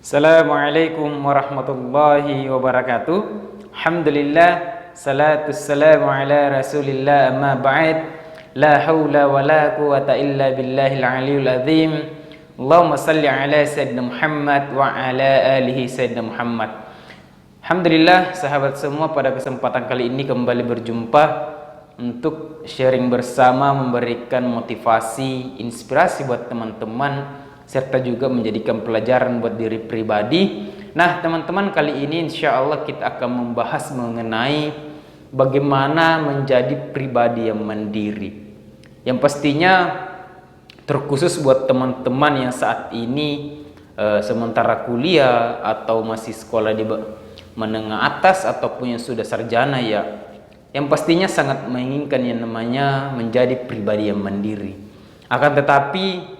Assalamualaikum warahmatullahi wabarakatuh. Alhamdulillah, salatu wassalamu ala rasulillah, amma ba'd. La hawla wa la quwata illa billahil aliyul azim. Allahumma salli ala sayyidina Muhammad wa ala alihi sayyidina Muhammad. Alhamdulillah, sahabat semua, pada kesempatan kali ini kembali berjumpa untuk sharing bersama, memberikan motivasi, inspirasi buat teman-teman, serta juga menjadikan pelajaran buat diri pribadi. Nah, teman-teman, kali ini insya Allah kita akan membahas mengenai bagaimana menjadi pribadi yang mandiri, yang pastinya terkhusus buat teman-teman yang saat ini sementara kuliah atau masih sekolah di menengah atas ataupun yang sudah sarjana, ya, yang pastinya sangat menginginkan yang namanya menjadi pribadi yang mandiri. Akan tetapi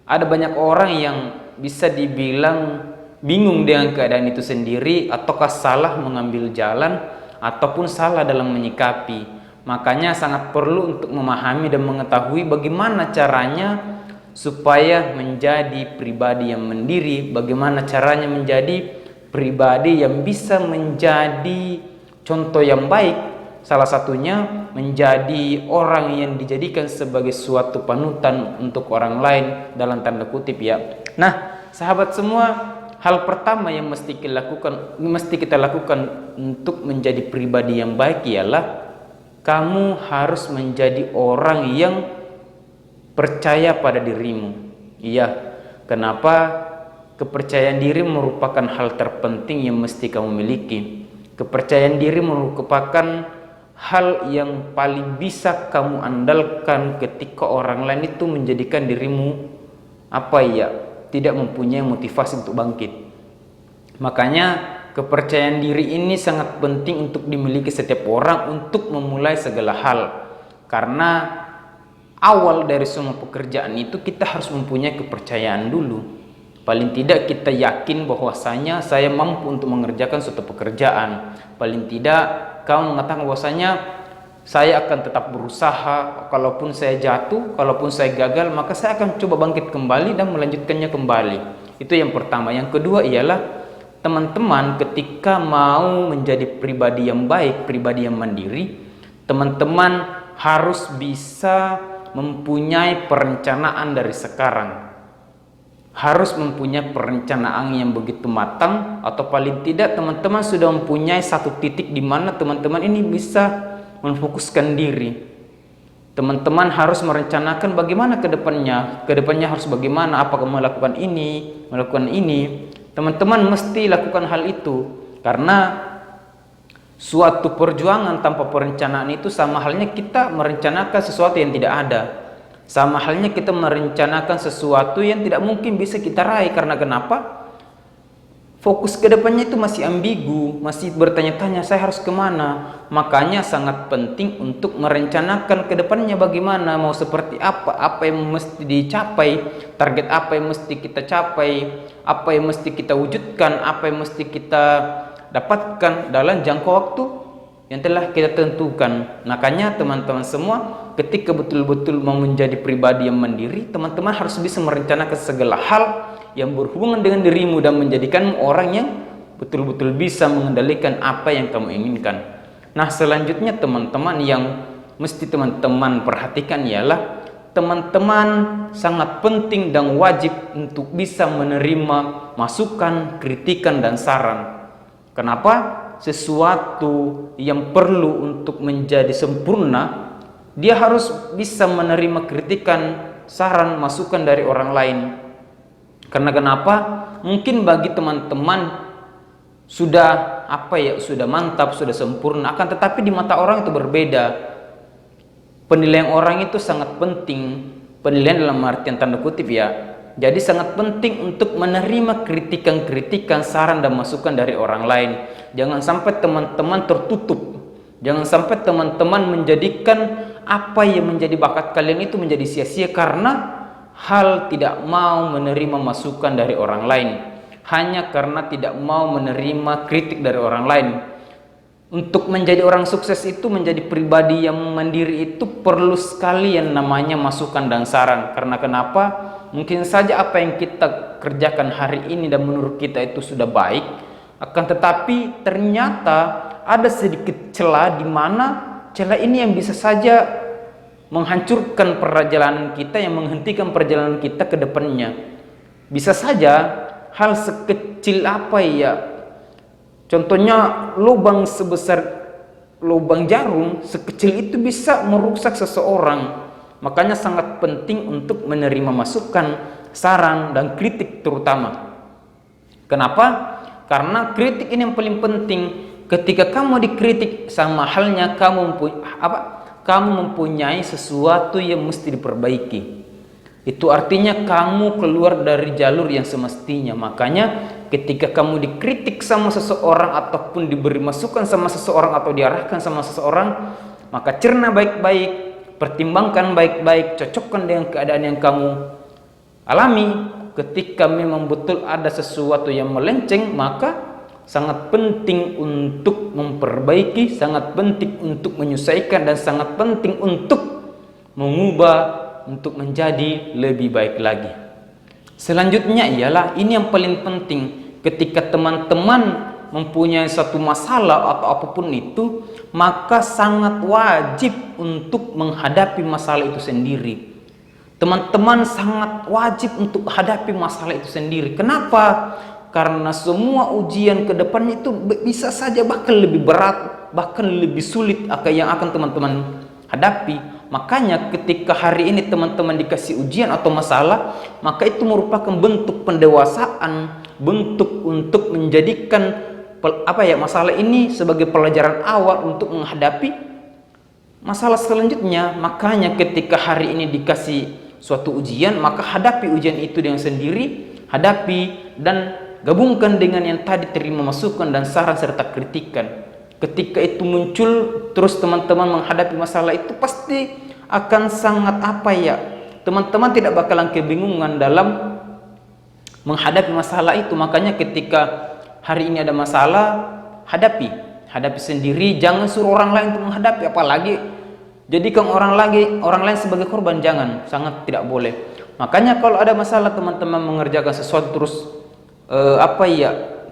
ada banyak orang yang bisa dibilang bingung dengan keadaan itu sendiri, ataukah salah mengambil jalan ataupun salah dalam menyikapi. Makanya sangat perlu untuk memahami dan mengetahui bagaimana caranya supaya menjadi pribadi yang mandiri, bagaimana caranya menjadi pribadi yang bisa menjadi contoh yang baik. Salah satunya menjadi orang yang dijadikan sebagai suatu panutan untuk orang lain, dalam tanda kutip, ya. Nah, sahabat semua, hal pertama yang mesti kita lakukan untuk menjadi pribadi yang baik ialah kamu harus menjadi orang yang percaya pada dirimu. Iya, kenapa? Kepercayaan diri merupakan hal terpenting yang mesti kamu miliki. Kepercayaan diri merupakan hal yang paling bisa kamu andalkan ketika orang lain itu menjadikan dirimu tidak mempunyai motivasi untuk bangkit. Makanya kepercayaan diri ini sangat penting untuk dimiliki setiap orang untuk memulai segala hal. Karena awal dari semua pekerjaan itu kita harus mempunyai kepercayaan dulu. Paling tidak kita yakin bahwasanya saya mampu untuk mengerjakan suatu pekerjaan. Paling tidak kamu mengatakan bahwasanya saya akan tetap berusaha, kalaupun saya jatuh, kalaupun saya gagal, maka saya akan coba bangkit kembali dan melanjutkannya kembali. Itu yang pertama. Yang kedua ialah teman-teman ketika mau menjadi pribadi yang baik, pribadi yang mandiri, teman-teman harus bisa mempunyai perencanaan dari sekarang. Harus mempunyai perencanaan yang begitu matang, atau paling tidak teman-teman sudah mempunyai satu titik di mana teman-teman ini bisa memfokuskan diri. Teman-teman harus merencanakan bagaimana ke depannya harus bagaimana, apakah melakukan ini, melakukan ini. Teman-teman mesti lakukan hal itu, karena suatu perjuangan tanpa perencanaan itu sama halnya kita merencanakan sesuatu yang tidak ada. Sama halnya kita merencanakan sesuatu yang tidak mungkin bisa kita raih. Karena kenapa? Fokus ke depannya itu masih ambigu, masih bertanya-tanya saya harus kemana. Makanya sangat penting untuk merencanakan ke depannya bagaimana, mau seperti apa yang mesti dicapai, target apa yang mesti kita capai, apa yang mesti kita wujudkan, apa yang mesti kita dapatkan dalam jangka waktu yang telah kita tentukan. Makanya teman-teman semua, ketika betul-betul mau menjadi pribadi yang mandiri, teman-teman harus bisa merencanakan segala hal yang berhubungan dengan dirimu dan menjadikanmu orang yang betul-betul bisa mengendalikan apa yang kamu inginkan. Nah, selanjutnya teman-teman yang mesti teman-teman perhatikan ialah teman-teman sangat penting dan wajib untuk bisa menerima masukan, kritikan, dan saran. Kenapa? Sesuatu yang perlu untuk menjadi sempurna, dia harus bisa menerima kritikan, saran, masukan dari orang lain. Karena kenapa? Mungkin bagi teman-teman sudah sudah mantap, sudah sempurna, akan tetapi di mata orang itu berbeda. Penilaian orang itu sangat penting, penilaian dalam artian tanda kutip, ya. Jadi sangat penting untuk menerima kritikan-kritikan, saran dan masukan dari orang lain. Jangan sampai teman-teman tertutup. Jangan sampai teman-teman menjadikan apa yang menjadi bakat kalian itu menjadi sia-sia karena hal tidak mau menerima masukan dari orang lain. Hanya karena tidak mau menerima kritik dari orang lain. Untuk menjadi orang sukses itu, menjadi pribadi yang mandiri itu perlu sekali yang namanya masukan dan saran. Karena kenapa? Mungkin saja apa yang kita kerjakan hari ini dan menurut kita itu sudah baik, akan tetapi ternyata ada sedikit celah di mana celah ini yang bisa saja menghancurkan perjalanan kita, yang menghentikan perjalanan kita ke depannya. Bisa saja hal sekecil apa ya, contohnya lubang sebesar lubang jarum sekecil itu bisa merusak seseorang. Makanya sangat penting untuk menerima masukan, saran, dan kritik terutama. Kenapa? Karena kritik ini yang paling penting. Ketika kamu dikritik, sama halnya kamu mempunyai sesuatu yang mesti diperbaiki. Itu artinya kamu keluar dari jalur yang semestinya. Makanya ketika kamu dikritik sama seseorang ataupun diberi masukan sama seseorang atau diarahkan sama seseorang, maka cerna baik-baik, pertimbangkan baik-baik, cocokkan dengan keadaan yang kamu alami. Ketika memang betul ada sesuatu yang melenceng, maka sangat penting untuk memperbaiki, sangat penting untuk menyesuaikan, dan sangat penting untuk mengubah untuk menjadi lebih baik lagi. Selanjutnya ialah ini yang paling penting, ketika teman-teman mempunyai satu masalah atau apapun itu, maka sangat wajib untuk menghadapi masalah itu sendiri. Teman-teman sangat wajib untuk hadapi masalah itu sendiri. Kenapa? Karena semua ujian ke depan itu bisa saja bahkan lebih berat, bahkan lebih sulit yang akan teman-teman hadapi. Makanya ketika hari ini teman-teman dikasih ujian atau masalah, maka itu merupakan bentuk pendewasaan, bentuk untuk menjadikan masalah ini sebagai pelajaran awal untuk menghadapi masalah selanjutnya. Makanya ketika hari ini dikasih suatu ujian, maka hadapi ujian itu dengan sendiri, hadapi dan gabungkan dengan yang tadi terima masukan dan saran serta kritikan. Ketika itu muncul terus teman-teman menghadapi masalah itu, pasti akan sangat teman-teman tidak bakalan kebingungan dalam menghadapi masalah itu. Makanya ketika hari ini ada masalah, hadapi sendiri, jangan suruh orang lain untuk menghadapi, apalagi jadikan orang lain sebagai korban, jangan, sangat tidak boleh. Makanya kalau ada masalah teman-teman mengerjakan sesuatu terus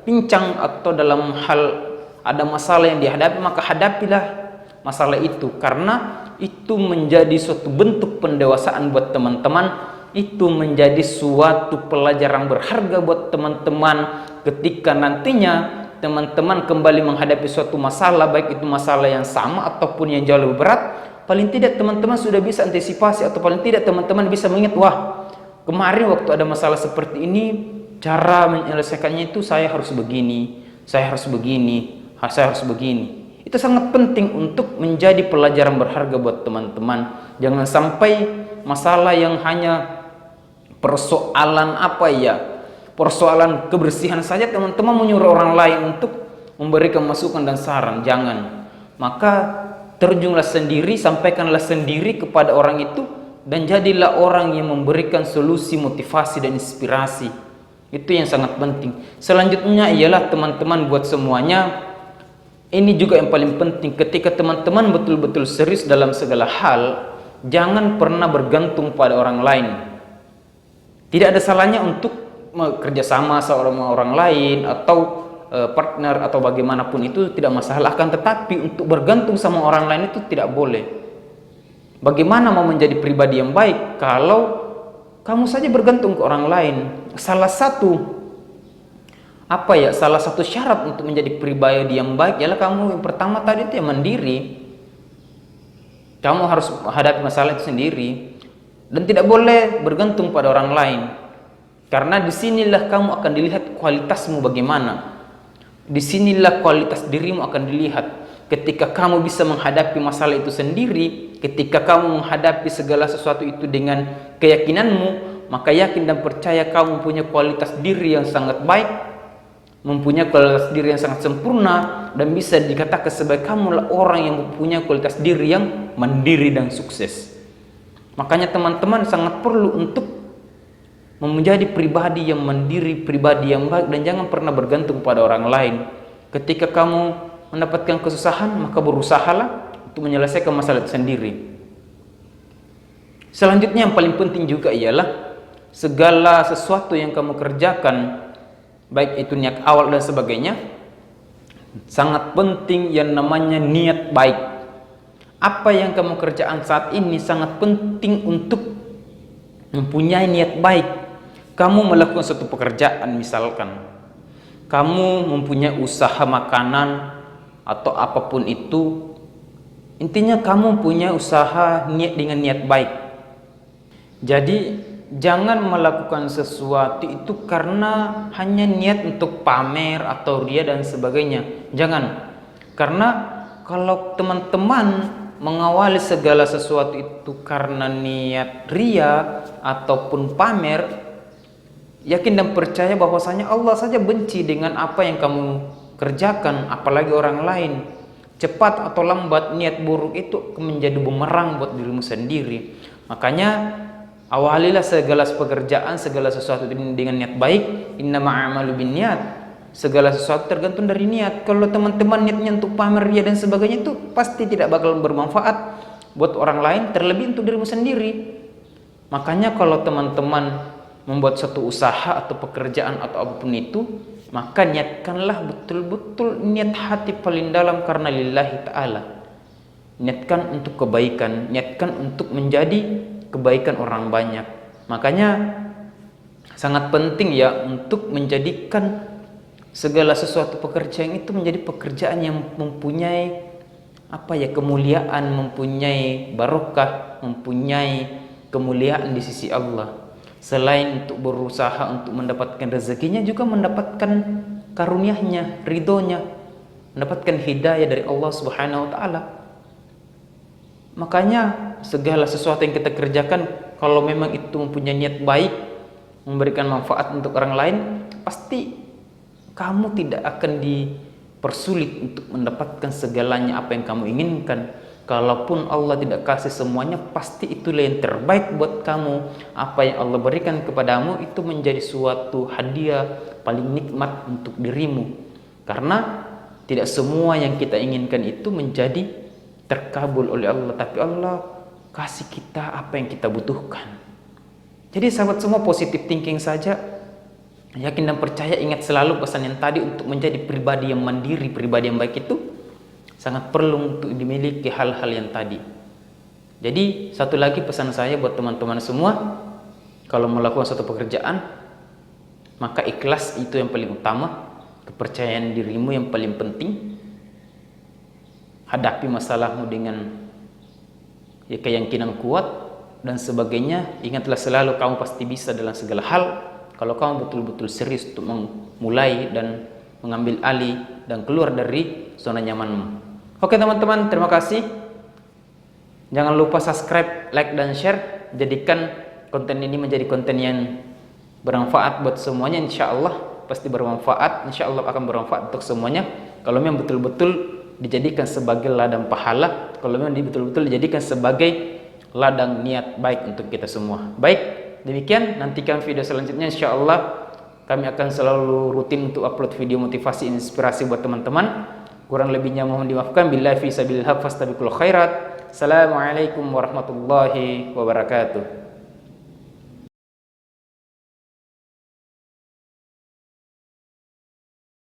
pincang atau dalam hal ada masalah yang dihadapi, maka hadapilah masalah itu, karena itu menjadi suatu bentuk pendewasaan buat teman-teman, itu menjadi suatu pelajaran berharga buat teman-teman ketika nantinya teman-teman kembali menghadapi suatu masalah, baik itu masalah yang sama ataupun yang jauh lebih berat. Paling tidak teman-teman sudah bisa antisipasi, atau paling tidak teman-teman bisa mengingat, wah, kemarin waktu ada masalah seperti ini, cara menyelesaikannya itu saya harus begini, saya harus begini. Itu sangat penting untuk menjadi pelajaran berharga buat teman-teman. Jangan sampai masalah yang hanya persoalan kebersihan saja teman-teman menyuruh orang lain untuk memberikan masukan dan saran, jangan. Maka terjunlah sendiri, sampaikanlah sendiri kepada orang itu, dan jadilah orang yang memberikan solusi, motivasi, dan inspirasi. Itu yang sangat penting. Selanjutnya ialah teman-teman buat semuanya, ini juga yang paling penting. Ketika teman-teman betul-betul serius dalam segala hal, jangan pernah bergantung pada orang lain. Tidak ada salahnya untuk kerjasama sama orang lain atau partner atau bagaimanapun, itu tidak masalah. Akan tetapi untuk bergantung sama orang lain itu tidak boleh. Bagaimana mau menjadi pribadi yang baik kalau kamu saja bergantung ke orang lain? Salah satu syarat untuk menjadi pribadi yang baik ialah kamu yang pertama tadi itu yang mandiri. Kamu harus hadapi masalah itu sendiri dan tidak boleh bergantung pada orang lain, karena disinilah kamu akan dilihat kualitasmu bagaimana. Disinilah kualitas dirimu akan dilihat. Ketika kamu bisa menghadapi masalah itu sendiri, ketika kamu menghadapi segala sesuatu itu dengan keyakinanmu, maka yakin dan percaya kamu mempunyai kualitas diri yang sangat baik, mempunyai kualitas diri yang sangat sempurna, dan bisa dikatakan sebagai kamulah orang yang mempunyai kualitas diri yang mandiri dan sukses. Makanya teman-teman sangat perlu untuk menjadi pribadi yang mandiri, pribadi yang baik, dan jangan pernah bergantung pada orang lain. Ketika kamu mendapatkan kesusahan, maka berusahalah untuk menyelesaikan masalah itu sendiri. Selanjutnya yang paling penting juga ialah segala sesuatu yang kamu kerjakan, baik itu niat awal dan sebagainya, sangat penting yang namanya niat baik. Apa yang kamu kerjakan saat ini sangat penting untuk mempunyai niat baik. Kamu melakukan suatu pekerjaan, misalkan kamu mempunyai usaha makanan atau apapun itu, intinya kamu punya usaha dengan niat baik. Jadi jangan melakukan sesuatu itu karena hanya niat untuk pamer atau ria dan sebagainya. Jangan. Karena kalau teman-teman mengawali segala sesuatu itu karena niat ria ataupun pamer, yakin dan percaya bahwasanya Allah saja benci dengan apa yang kamu kerjakan, apalagi orang lain. Cepat atau lambat niat buruk itu menjadi bumerang buat dirimu sendiri. Makanya awalilah segala pekerjaan, segala sesuatu dengan niat baik. Innamal a'malu binniyat. Segala sesuatu tergantung dari niat. Kalau teman-teman niatnya untuk pamer ria dan sebagainya, itu pasti tidak bakal bermanfaat buat orang lain, terlebih untuk dirimu sendiri. Makanya kalau teman-teman membuat suatu usaha atau pekerjaan atau apapun itu, maka niatkanlah betul-betul niat hati paling dalam karena lillahi ta'ala. Niatkan untuk kebaikan, niatkan untuk menjadi kebaikan orang banyak. Makanya sangat penting ya untuk menjadikan segala sesuatu pekerjaan itu menjadi pekerjaan yang mempunyai kemuliaan, mempunyai barokah, mempunyai kemuliaan di sisi Allah. Selain untuk berusaha untuk mendapatkan rezekinya, juga mendapatkan karunia-Nya, ridhonya, mendapatkan hidayah dari Allah Subhanahu wa taala. Makanya segala sesuatu yang kita kerjakan, kalau memang itu mempunyai niat baik, memberikan manfaat untuk orang lain, pasti kamu tidak akan dipersulit untuk mendapatkan segalanya apa yang kamu inginkan. Kalaupun Allah tidak kasih semuanya, pasti itulah yang terbaik buat kamu. Apa yang Allah berikan kepadamu itu menjadi suatu hadiah paling nikmat untuk dirimu. Karena tidak semua yang kita inginkan itu menjadi terkabul oleh Allah, tapi Allah kasih kita apa yang kita butuhkan. Jadi sahabat semua, positive thinking saja, yakin dan percaya, ingat selalu pesan yang tadi untuk menjadi pribadi yang mandiri, pribadi yang baik itu sangat perlu untuk dimiliki hal-hal yang tadi. Jadi satu lagi pesan saya buat teman-teman semua, kalau melakukan suatu pekerjaan, maka ikhlas itu yang paling utama, kepercayaan dirimu yang paling penting. Hadapi masalahmu dengan keyakinan kuat dan sebagainya. Ingatlah selalu kamu pasti bisa dalam segala hal kalau kamu betul-betul serius untuk memulai dan mengambil alih dan keluar dari zona nyamanmu. Oke teman-teman, terima kasih. Jangan lupa subscribe, like, dan share. Jadikan konten ini menjadi konten yang bermanfaat buat semuanya. Insya Allah pasti bermanfaat. Insya Allah akan bermanfaat untuk semuanya. Kalau memang betul-betul dijadikan sebagai ladang pahala, kalau memang betul-betul dijadikan sebagai ladang niat baik untuk kita semua. Baik, demikian, nantikan video selanjutnya. Insya Allah kami akan selalu rutin untuk upload video motivasi, inspirasi buat teman-teman. Kurang lebihnya mohon dimaafkan. Billahi fi sabilillah fastabiqul khairat. Assalamualaikum warahmatullahi wabarakatuh.